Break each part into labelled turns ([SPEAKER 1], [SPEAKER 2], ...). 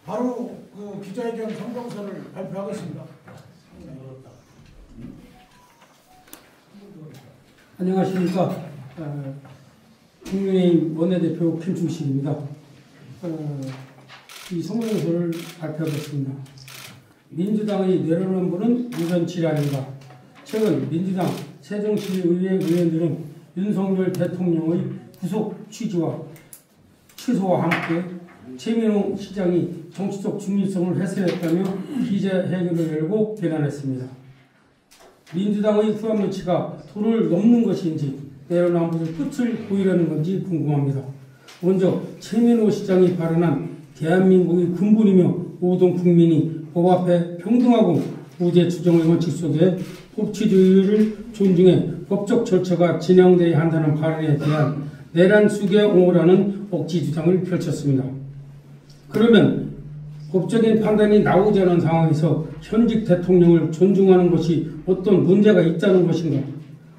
[SPEAKER 1] 바로 그 기자회견 성명서를 발표하겠습니다.
[SPEAKER 2] 안녕하십니까. 국민의힘 원내대표 김충식입니다. 이 성명서를 발표하겠습니다. 민주당의 내로는 분은 우선질환인가. 최근 민주당 세종시의회 의원들은 윤석열 대통령의 구속 취지와 취소와 함께 최민호 시장이 정치적 중립성을 훼손했다며 기자회견을 열고 비난했습니다. 민주당의 후한 조치가 도를 넘는 것인지 내로남불의 끝을 보이려는 건지 궁금합니다. 먼저 최민호 시장이 발언한 대한민국의 근본이며 모든 국민이 법 앞에 평등하고 무죄 추정의 원칙 속에 법치주의를 존중해 법적 절차가 진행되어야 한다는 발언에 대한 내란 속에 옹호라는 억지 주장을 펼쳤습니다. 그러면 법적인 판단이 나오지 않은 상황에서 현직 대통령을 존중하는 것이 어떤 문제가 있다는 것인가?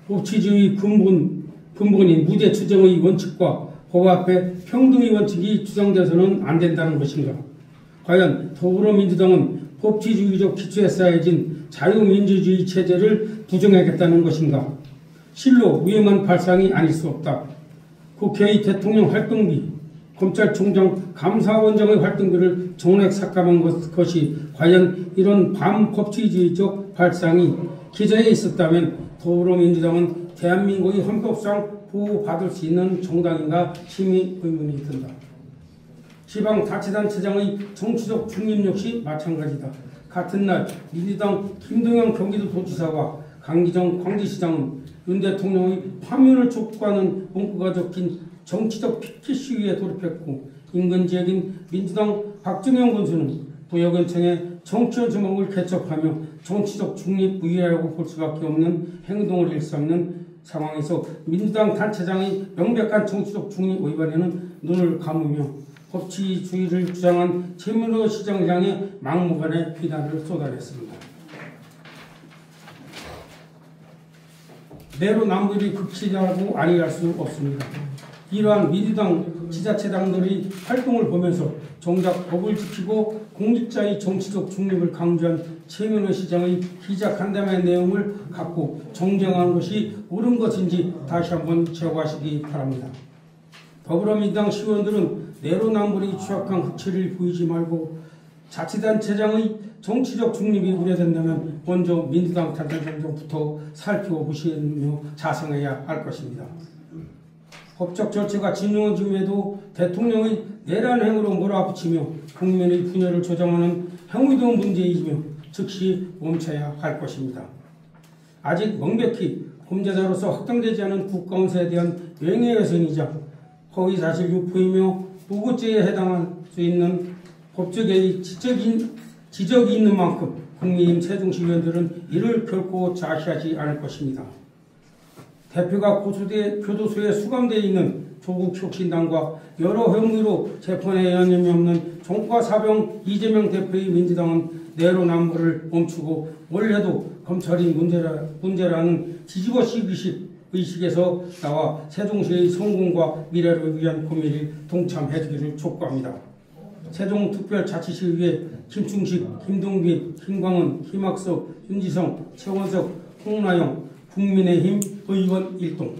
[SPEAKER 2] 법치주의 근본인 무죄 추정의 원칙과 법 앞에 평등의 원칙이 주장돼서는 안 된다는 것인가? 과연 더불어민주당은 법치주의적 기초에 쌓여진 자유민주주의 체제를 부정하겠다는 것인가? 실로 위험한 발상이 아닐 수 없다. 국회의 대통령 활동비, 검찰총장 감사원장의 활동비를 전액 삭감한 것이 과연 이런 반법치주의적 발상이 기저에 있었다면 더불어민주당은 대한민국의 헌법상 보호받을 수 있는 정당인가 심히 의문이 든다. 지방자치단체장의 정치적 중립 역시 마찬가지다. 같은 날 민주당 김동연 경기도도지사와 강기정 광주시장은 윤 대통령의 파면을 촉구하는 문구가 적힌 정치적 피켓 시위에 돌입했고, 인근 지역인 민주당 박정현 군수는 부여근청에 정치원 주먹을 개척하며 정치적 중립 부위라고 볼 수밖에 없는 행동을 일삼는 상황에서 민주당 단체장의 명백한 정치적 중립 위반에는 눈을 감으며 법치주의를 주장한 최민호 시장을 향해 막무가내 비난을 쏟아냈습니다. 내로남불이 극치라고 아니할 수 없습니다. 이러한 민주당 지자체당들의 활동을 보면서 정작 법을 지키고 공직자의 정치적 중립을 강조한 최민호 시장의 기자간담회 내용을 갖고 정정하는 것이 옳은 것인지 다시 한번 제고하시기 바랍니다. 더불어민주당 시의원들은 내로남불이 추악한 흑체를 보이지 말고 자치단체장의 정치적 중립이 우려된다면 먼저 민주당 단체장부터 살펴보시며 자성해야 할 것입니다. 법적 절차가 진행한 중에도 대통령의 내란 행위로 몰아붙이며 국민의 분열을 조장하는 행위도 문제이며 즉시 멈춰야 할 것입니다. 아직 명백히 범죄자로서 확정되지 않은 국가원수에 대한 명예훼손이자 허위사실 유포이며 무고죄에 해당할 수 있는 법적의 지적이 있는 만큼 국민의힘 세종시의원들은 이를 결코 좌시하지 않을 것입니다. 대표가 고소돼 교도소에 수감되어 있는 조국혁신당과 여러 혐의로 재판에 연임이 없는 종과사병 이재명 대표의 민주당은 내로남불을 멈추고 원래도 검찰이 문제라는 뒤집어쓰기 의식에서 나와 세종시의 성공과 미래를 위한 고민을 동참해주기를 촉구합니다. 세종특별자치시의회 김충식, 김동빈, 김광은, 김학석, 윤지성, 최원석, 홍나영, 국민의힘 의원 일동